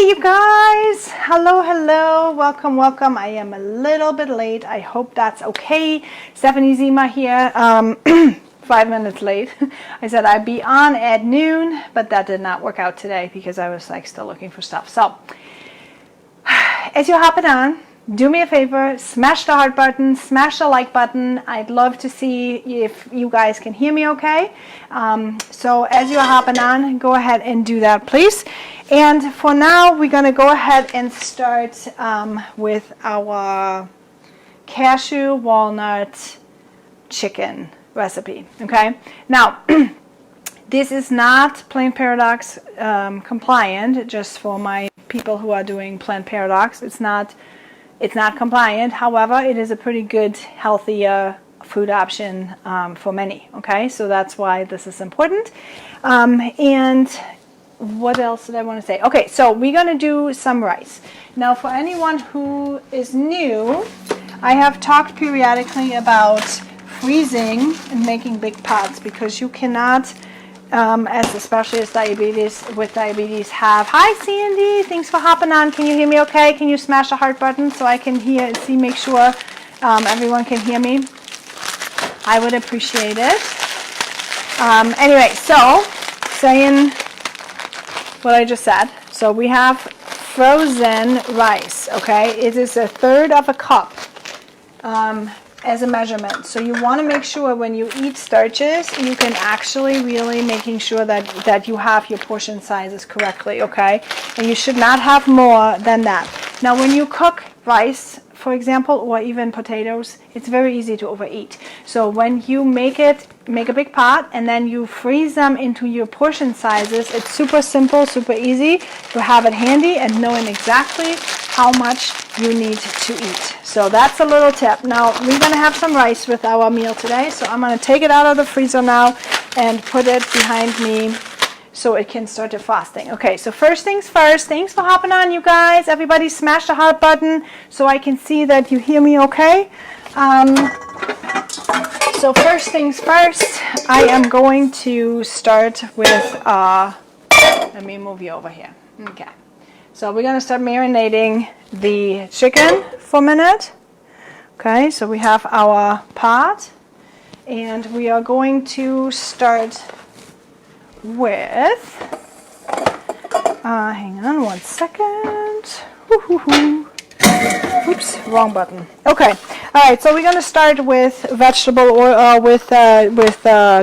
you guys. Hello. Welcome. I am a little bit late. I hope that's okay. Stephanie Zima here. 5 minutes late. I said I'd be on at noon, but that did not work out today because I was like still looking for stuff. So as you're hopping on, do me a favor, smash the heart button, smash the like button. I'd love to see if you guys can hear me okay. So as you're hopping on, go ahead and do that, please. And for now, we're going to go ahead and start with our cashew walnut chicken recipe. Okay. Now, this is not Plant Paradox compliant, just for my people who are doing Plant Paradox. It's not compliant. However, it is a pretty good, healthier food option for many. Okay, so that's why this is important. And what else did I want to say? Okay, so we're going to do some rice. Now, for anyone who is new, I have talked periodically about freezing and making big pots because you cannot, especially as diabetes have. Hi, Sandy. Thanks for hopping on. Can you hear me okay? Can you smash the heart button so I can hear and see, make sure everyone can hear me? I would appreciate it. Anyway, so saying what I just said. So we have frozen rice, okay? It is 1/3 of a cup as a measurement. So you want to make sure when you eat starches, you can actually really making sure that you have your portion sizes correctly, okay? And you should not have more than that. Now when you cook rice, for example, or even potatoes, it's very easy to overeat. So when you make a big pot and then you freeze them into your portion sizes, it's super simple, super easy to have it handy and knowing exactly how much you need to eat. So that's a little tip. Now we're going to have some rice with our meal today, so I'm going to take it out of the freezer now and put it behind me so it can start defrosting. Okay, so first things first, thanks for hopping on, you guys. Everybody smash the heart button so I can see that you hear me okay. So first things first, I am going to start with, let me move you over here. Okay, so we're going to start marinating the chicken for a minute. Okay, so we have our pot, and we are going to start with, hang on 1 second. Oops, wrong button. Okay, all right. So we're gonna start with vegetable oil, with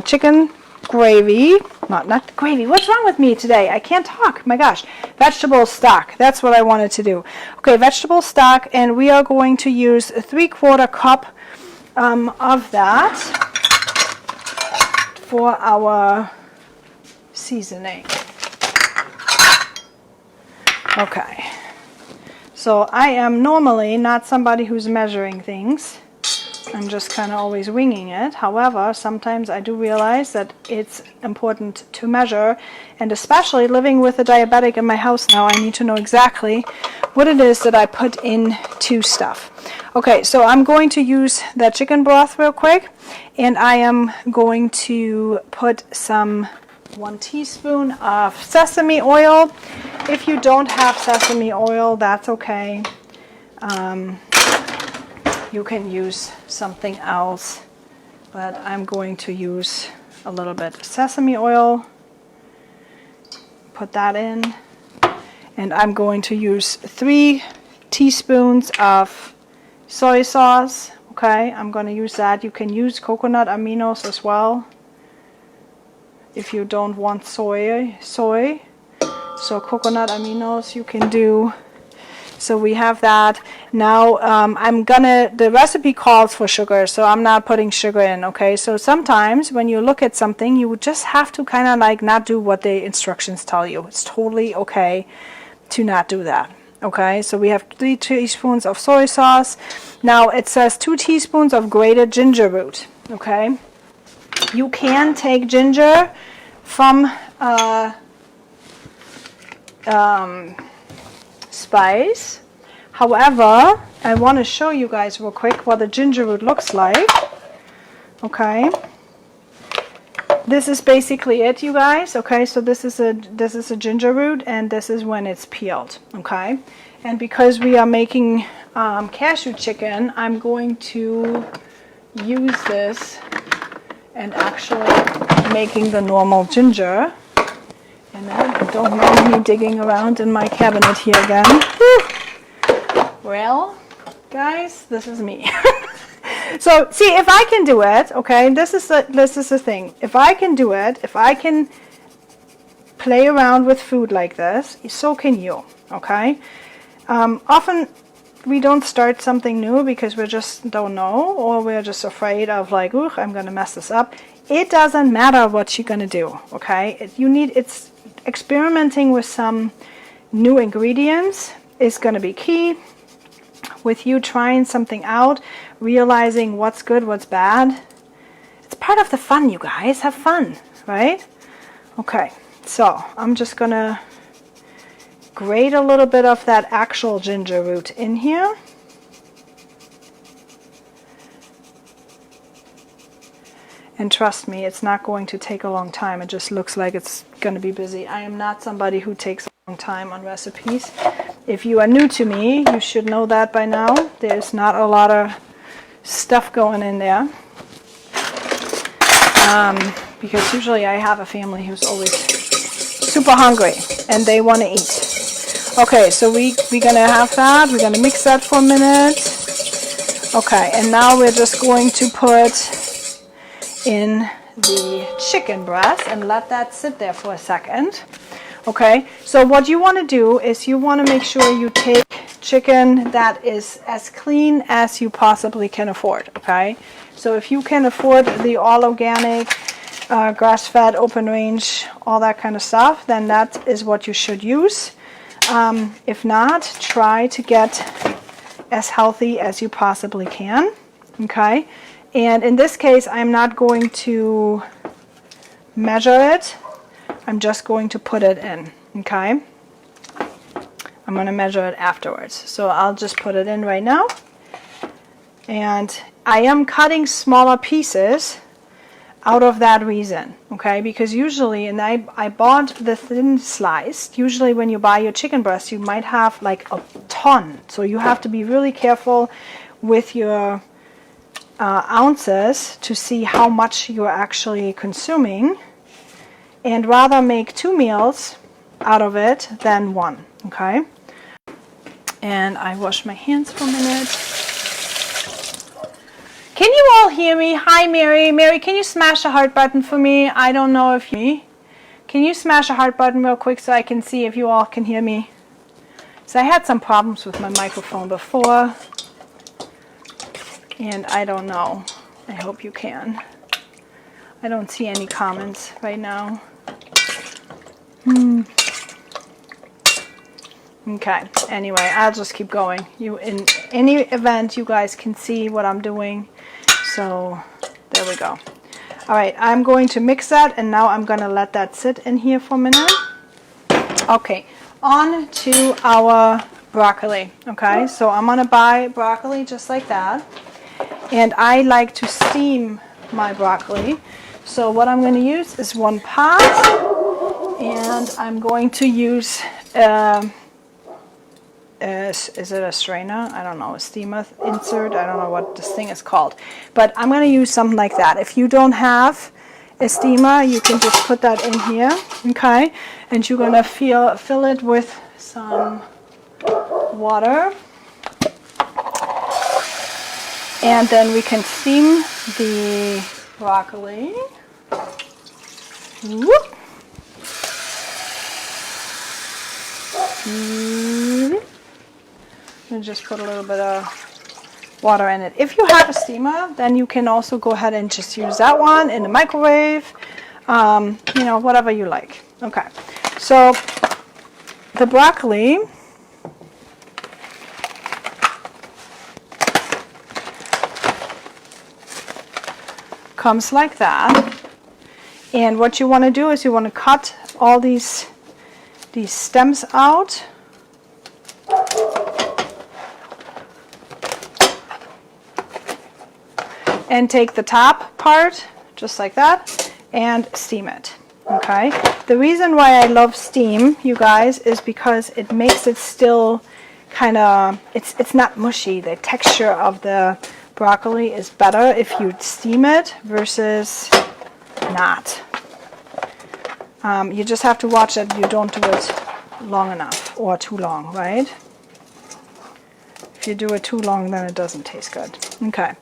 chicken gravy. Not gravy. What's wrong with me today? I can't talk. My gosh, vegetable stock. That's what I wanted to do. Okay, vegetable stock, and we are going to use a 3/4 cup of that for our seasoning. Okay, so I am normally not somebody who's measuring things. I'm just kind of always winging it. However, sometimes I do realize that it's important to measure, and especially living with a diabetic in my house now, I need to know exactly what it is that I put into stuff. Okay, so I'm going to use that chicken broth real quick, and I am going to put 1 teaspoon of sesame oil. If you don't have sesame oil, that's okay. You can use something else, but I'm going to use a little bit of sesame oil. Put that in, and I'm going to use 3 teaspoons of soy sauce. Okay, I'm going to use that. You can use coconut aminos as well if you don't want soy. So coconut aminos you can do. So we have that. Now the recipe calls for sugar, so I'm not putting sugar in, okay? So sometimes when you look at something, you just have to kind of like not do what the instructions tell you. It's totally okay to not do that, okay? So we have 3 teaspoons of soy sauce. Now it says 2 teaspoons of grated ginger root, okay? You can take ginger from spice. However, I want to show you guys real quick what the ginger root looks like. Okay. this is basically it, you guys. Okay, so this is a ginger root, and this is when it's peeled. Okay, and because we are making cashew chicken, I'm going to use this and actually making the normal ginger. And I don't mind me digging around in my cabinet here again. Whew. Well, guys, this is me. So see, if I can do it, okay, this is the thing. If I can do it, if I can play around with food like this, so can you. Okay. Often we don't start something new because we just don't know, or we're just afraid of like, ooh, I'm gonna mess this up. It doesn't matter what you're gonna do. Okay. It's experimenting with some new ingredients is gonna be key. With you trying something out, realizing what's good, what's bad. It's part of the fun, you guys. Have fun, right? Okay, so I'm just gonna grate a little bit of that actual ginger root in here. And trust me, it's not going to take a long time. It just looks like it's going to be busy. I am not somebody who takes a long time on recipes. If you are new to me, you should know that by now. There's not a lot of stuff going in there. Because usually I have a family who's always super hungry and they want to eat. Okay, so we're going to have that. We're going to mix that for a minute. Okay, and now we're just going to put in the chicken breast and let that sit there for a second. Okay, so what you want to do is you want to make sure you take chicken that is as clean as you possibly can afford. Okay, so if you can afford the all organic, grass-fed, open range, all that kind of stuff, then that is what you should use. If not, try to get as healthy as you possibly can. Okay. And in this case, I'm not going to measure it. I'm just going to put it in, okay? I'm going to measure it afterwards. So I'll just put it in right now. And I am cutting smaller pieces out of that reason, okay? Because usually, and I bought the thin sliced, usually when you buy your chicken breast, you might have like a ton. So you have to be really careful with your ounces to see how much you're actually consuming, and rather make 2 meals out of it than 1. Okay, and I wash my hands for a minute. Can you all hear me? Hi, Mary. Mary, can you smash a heart button for me? I don't know if you can. You smash a heart button real quick so I can see if you all can hear me. So I had some problems with my microphone before, and I don't know. I hope you can. I don't see any comments right now. Okay, anyway, I'll just keep going. In any event, you guys can see what I'm doing. So there we go. All right, I'm going to mix that, and now I'm going to let that sit in here for a minute. Okay, on to our broccoli. Okay, so I'm going to buy broccoli just like that. And I like to steam my broccoli. So what I'm going to use is 1 pot, and I'm going to use, is it a strainer? I don't know, a steamer insert. I don't know what this thing is called. But I'm going to use something like that. If you don't have a steamer, you can just put that in here, okay? And you're going to fill it with some water. And then we can steam the broccoli. Whoop. And just put a little bit of water in it. If you have a steamer, then you can also go ahead and just use that one in the microwave. You know, whatever you like. Okay. So the broccoli, comes like that, and what you want to do is you want to cut all these stems out, and take the top part just like that and steam it. Okay, the reason why I love steam, you guys, is because it makes it still kind of, it's not mushy. The texture of the broccoli is better if you steam it versus not. You just have to watch that you don't do it long enough or too long, right? If you do it too long, then it doesn't taste good. Okay,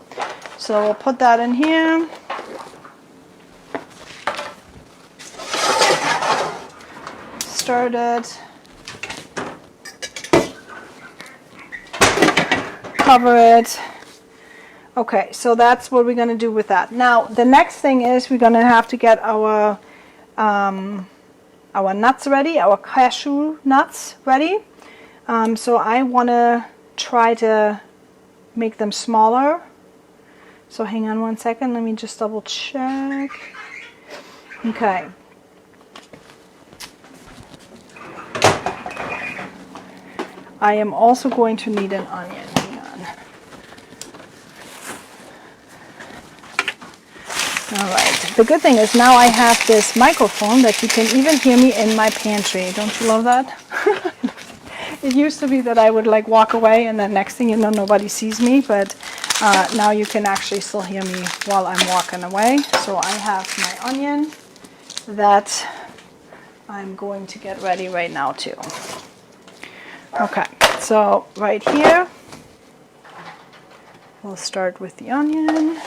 so we'll put that in here. Stir it. Cover it. Okay, so that's what we're going to do with that. Now, the next thing is we're going to have to get our nuts ready, our cashew nuts ready. So I want to try to make them smaller. So hang on one second, let me just double check. Okay. I am also going to need an onion. Hang on. Alright, the good thing is now I have this microphone that you can even hear me in my pantry. Don't you love that? It used to be that I would like walk away and then next thing you know nobody sees me, but now you can actually still hear me while I'm walking away. So I have my onion that I'm going to get ready right now too. Okay, so right here we'll start with the onion.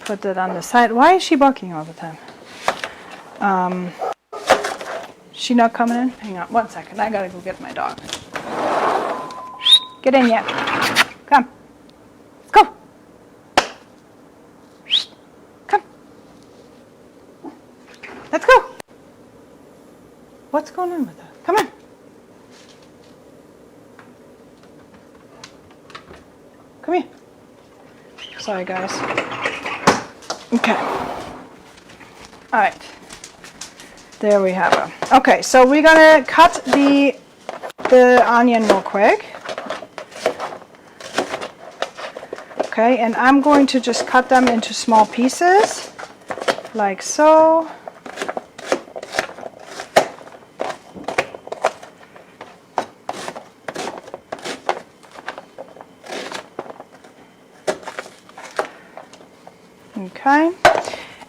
Put that on the side. Why is she barking all the time? She not coming in? Hang on one second. I gotta go get my dog. Get in yet. Come. Let's go. Come. Let's go. What's going on with that? Come on. Come here. Sorry, guys. Okay. All right. There we have it. Okay, so we're gonna cut the onion real quick. Okay, and I'm going to just cut them into small pieces, like so. Okay,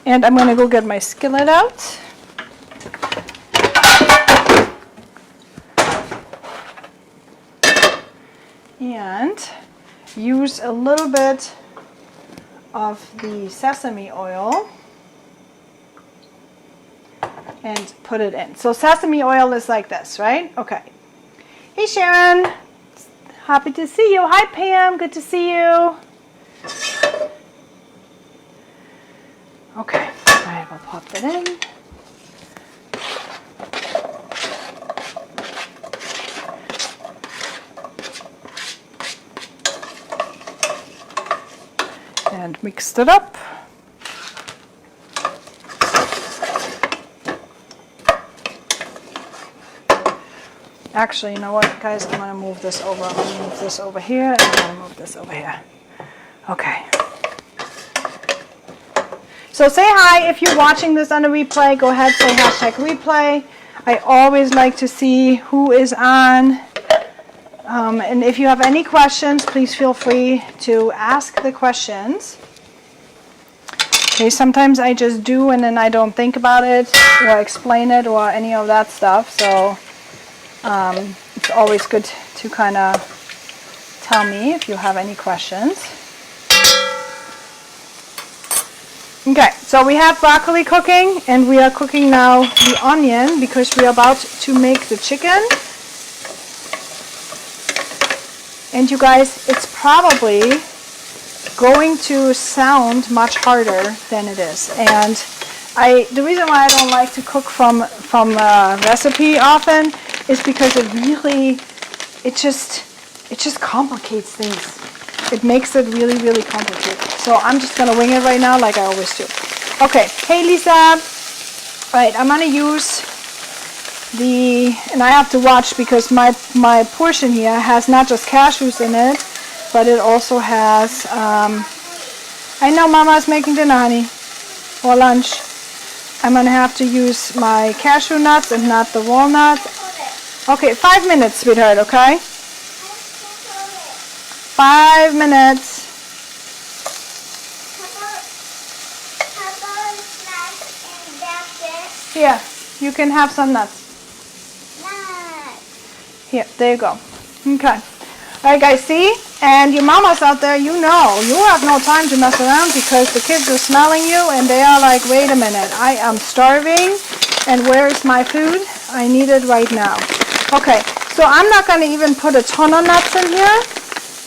and I'm going to go get my skillet out. And use a little bit of the sesame oil and put it in. So sesame oil is like this, right? Okay. Hey Sharon, happy to see you. Hi Pam, good to see you. Okay, all right, we'll pop that in. And mixed it up. Actually, you know what, guys? I'm going to move this over. I'm going to move this over here, and I'm going to move this over here. Okay. So say hi if you're watching this on a replay. Go ahead, say hashtag replay. I always like to see who is on. And if you have any questions, please feel free to ask the questions. Okay, sometimes I just do and then I don't think about it or explain it or any of that stuff. So it's always good to kind of tell me if you have any questions. Okay, so we have broccoli cooking and we are cooking now the onion because we are about to make the chicken. And you guys, it's probably going to sound much harder than it is. And the reason why I don't like to cook from a recipe often is because it just complicates things. It makes it really, really complicated. So I'm just gonna wing it right now like I always do. Okay, hey Lisa. All right, I'm gonna use and I have to watch because my portion here has not just cashews in it, but it also has, I know Mama's making dinner, honey, or lunch. I'm going to have to use my cashew nuts and not the walnuts. Okay, 5 minutes, sweetheart, okay? 5 minutes. Here, you can have some nuts. Here, there you go. Okay. Alright guys, see? And your mamas out there, you know, you have no time to mess around because the kids are smelling you and they are like, wait a minute, I am starving and where is my food? I need it right now. Okay, so I'm not going to even put a ton of nuts in here.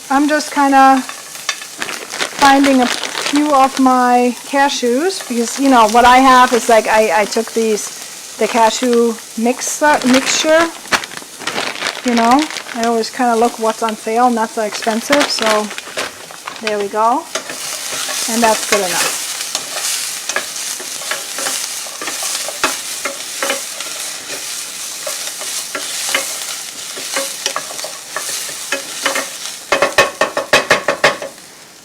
I'm just kind of finding a few of my cashews because, you know, what I have is like I took the cashew mixture, you know. I always kind of look what's on sale. Nuts are expensive, so there we go. And that's good enough.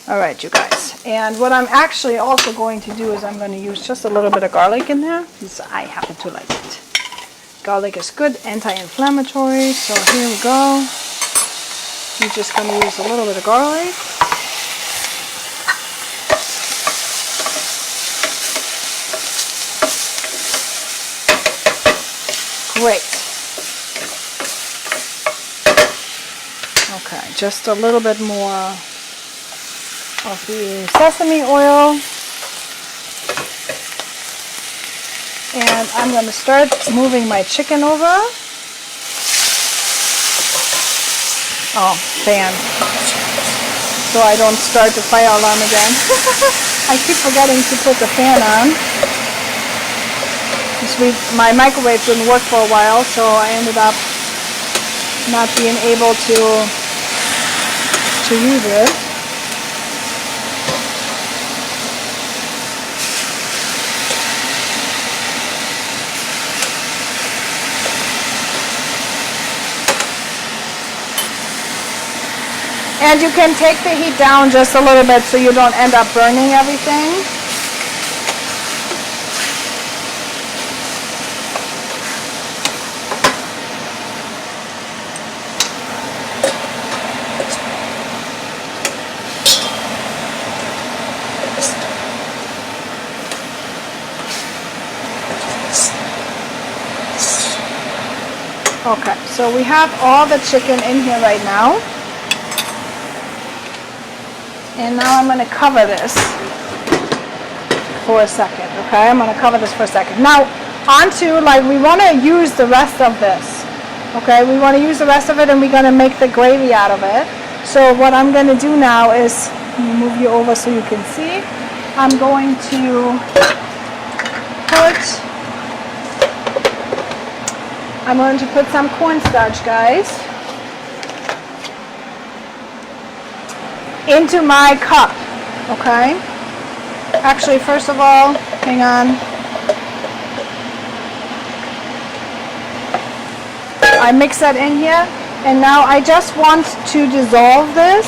All right, you guys. And what I'm actually also going to do is I'm going to use just a little bit of garlic in there because I happen to like it. Garlic is good, anti-inflammatory, so here we go. You're just going to use a little bit of garlic. Great. Okay, just a little bit more of the sesame oil. And I'm going to start moving my chicken over. Oh, fan. So I don't start the fire alarm again. I keep forgetting to put the fan on. My microwave didn't work for a while, so I ended up not being able to use it. And you can take the heat down just a little bit so you don't end up burning everything. Okay, so we have all the chicken in here right now. And now I'm going to cover this for a second, okay? I'm going to cover this for a second. Now, onto, like, we want to use the rest of this, okay? We want to use the rest of it and we're going to make the gravy out of it. So what I'm going to do now is, let me move you over so you can see. I'm going to put some cornstarch, guys, into my cup, okay? Actually, first of all, hang on. I mix that in here, and now I just want to dissolve this,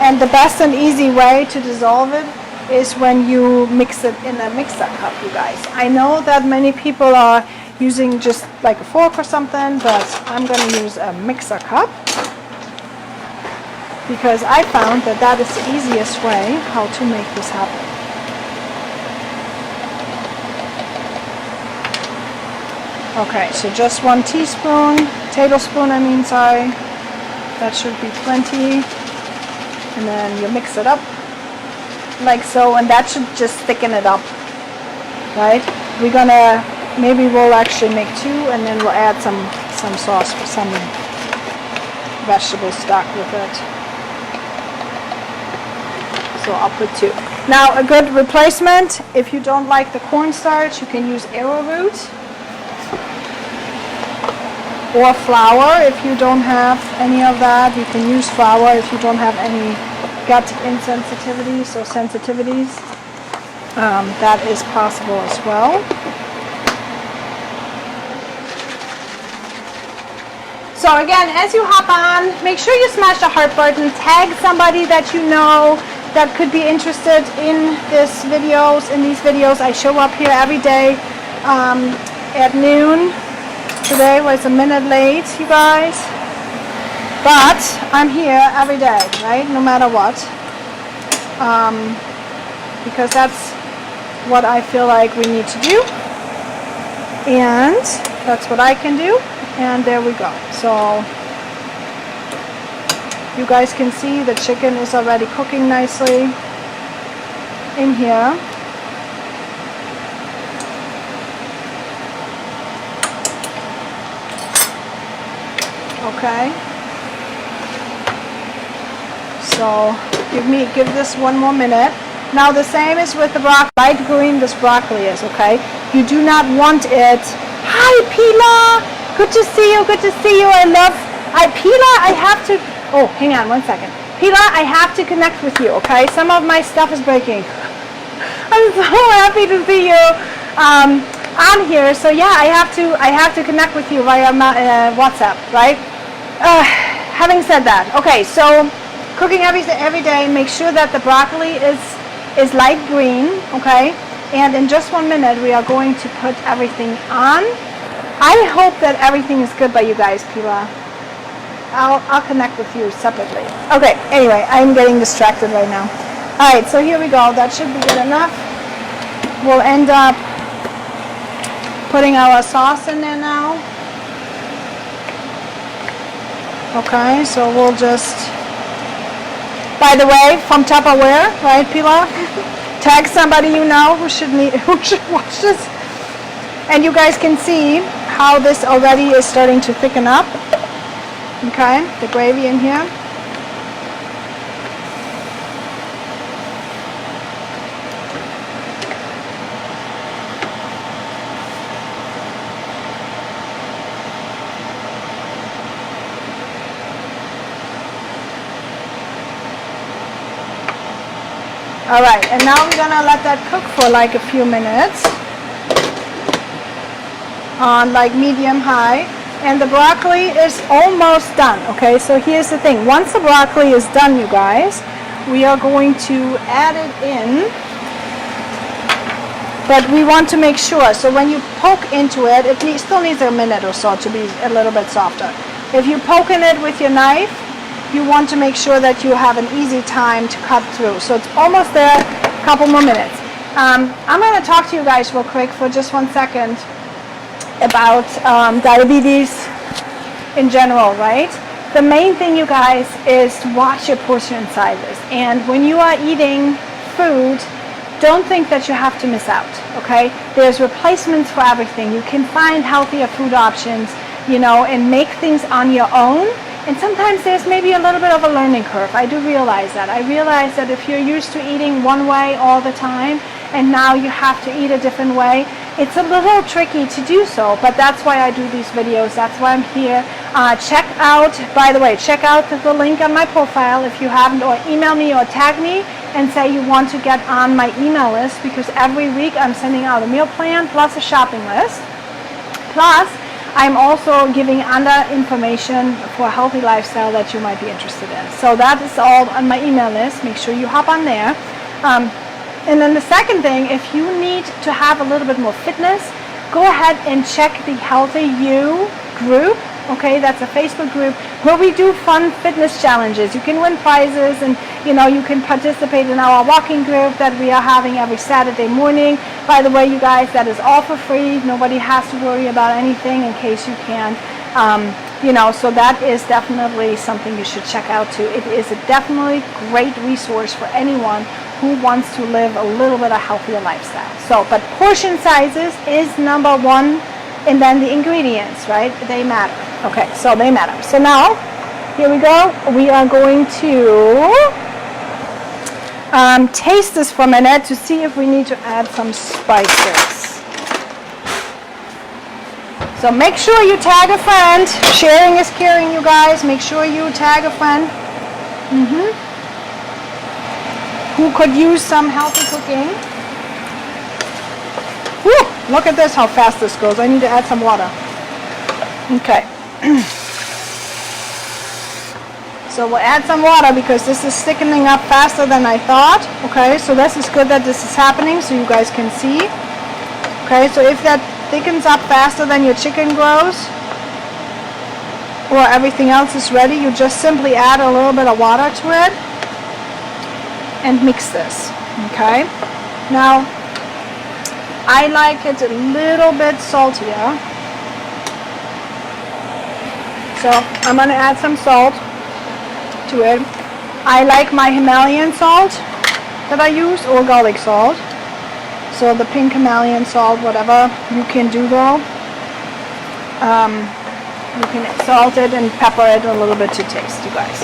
and the best and easy way to dissolve it is when you mix it in a mixer cup, you guys. I know that many people are using just like a fork or something, but I'm going to use a mixer cup, because I found that that is the easiest way how to make this happen. Okay, so just 1 tablespoon, I mean, sorry. That should be plenty. And then you mix it up like so, and that should just thicken it up, right? We're gonna, maybe we'll actually make 2, and then we'll add some sauce, some vegetable stock with it. So I'll put 2. Now a good replacement, if you don't like the cornstarch, you can use arrowroot or flour. If you don't have any of that, you can use flour if you don't have any gut insensitivities or sensitivities. That is possible as well. So again, as you hop on, make sure you smash the heart button, tag somebody that you know that could be interested in these videos. I show up here every day at noon. Today was a minute late, you guys, but I'm here every day, right? No matter what, because that's what I feel like we need to do, and that's what I can do. And there we go. So you guys can see the chicken is already cooking nicely in here. Okay. So give this one more minute. Now the same is with the broccoli. Light green this broccoli is, okay? You do not want it. Hi Pila! Good to see you, good to see you. Pila, I have to, oh, hang on one second. Pila, I have to connect with you, okay? Some of my stuff is breaking. I'm so happy to see you on here. So yeah, I have to connect with you via WhatsApp, right? Having said that, okay, so cooking every day, make sure that the broccoli is light green, okay? And in just 1 minute, we are going to put everything on. I hope that everything is good by you guys, Pila. I'll connect with you separately. Okay, anyway, I'm getting distracted right now. Alright, so here we go. That should be good enough. We'll end up putting our sauce in there now. Okay, so we'll just, by the way, from Tupperware, right, Pila? Tag somebody you know who should watch this. And you guys can see how this already is starting to thicken up. Okay, the gravy in here. All right, and now we're gonna let that cook for like a few minutes on like medium high, and the broccoli is almost done. Okay, so here's the thing. Once the broccoli is done, you guys, we are going to add it in, but we want to make sure, so when you poke into it, still needs a minute or so to be a little bit softer. If you poke in it with your knife, you want to make sure that you have an easy time to cut through. So it's almost there, a couple more minutes. I'm going to talk to you guys real quick for just 1 second about diabetes in general, right? The main thing, you guys, is to watch your portion sizes. And when you are eating food, don't think that you have to miss out, okay? There's replacements for everything. You can find healthier food options, you know, and make things on your own. And sometimes there's maybe a little bit of a learning curve. I do realize that. I realize that if you're used to eating one way all the time, and now you have to eat a different way, it's a little tricky to do so, but that's why I do these videos. That's why I'm here. Check out, by the way, check out the link on my profile if you haven't, or email me or tag me and say you want to get on my email list, because every week I'm sending out a meal plan plus a shopping list. Plus, I'm also giving other information for a healthy lifestyle that you might be interested in. So that is all on my email list. Make sure you hop on there. And then the second thing, if you need to have a little bit more fitness, go ahead and check the Healthy You group. Okay, that's a Facebook group where we do fun fitness challenges. You can win prizes, and you know, you can participate in our walking group that we are having every Saturday morning. By the way, you guys, that is all for free. Nobody has to worry about anything in case you can. You know, so that is definitely something you should check out too. It is a definitely great resource for anyone who wants to live a little bit of healthier lifestyle. So, but portion sizes is number one, and then the ingredients, right? They matter. Okay, so they matter. So now, here we go. We are going to taste this for a minute to see if we need to add some spices. So make sure you tag a friend. Sharing is caring, you guys. Make sure you tag a friend who could use some healthy cooking. Whew, look at this, how fast this goes. I need to add some water. Okay. So we'll add some water because this is thickening up faster than I thought. Okay, so this is good that this is happening so you guys can see. Okay, so if that thickens up faster than your chicken grows or everything else is ready, you just simply add a little bit of water to it and mix this. Okay, now I like it a little bit saltier, so I'm going to add some salt to it. I like my Himalayan salt that I use, or garlic salt. So the pink Himalayan salt, whatever you can do though. You can salt it and pepper it a little bit to taste, you guys.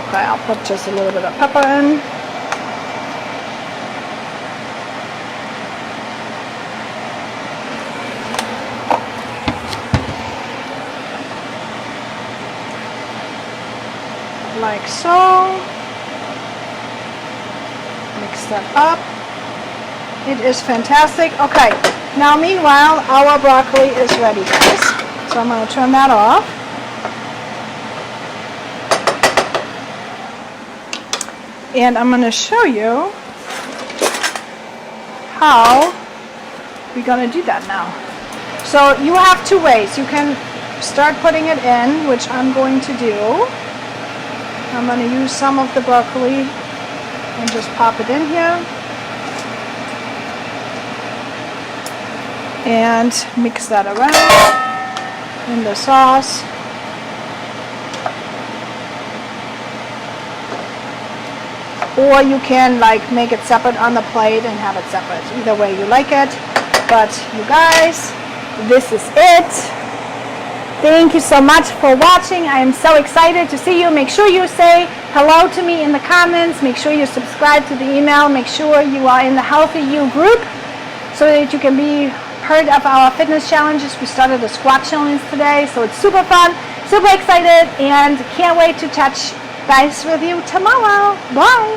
Okay, I'll put just a little bit of pepper in. Like so. Mix that up. It is fantastic. Okay, now meanwhile our broccoli is ready, guys. So I'm going to turn that off. And I'm going to show you how we're going to do that now. So you have two ways. You can start putting it in, which I'm going to do. I'm going to use some of the broccoli and just pop it in here and mix that around in the sauce. Or you can like make it separate on the plate and have it separate. Either way you like it. But you guys, this is it. Thank you so much for watching. I am so excited to see you. Make sure you say hello to me in the comments. Make sure you subscribe to the email. Make sure you are in the Healthy You group so that you can be part of our fitness challenges. We started a squat challenge today, so it's super fun, super excited, and can't wait to touch base with you tomorrow. Bye.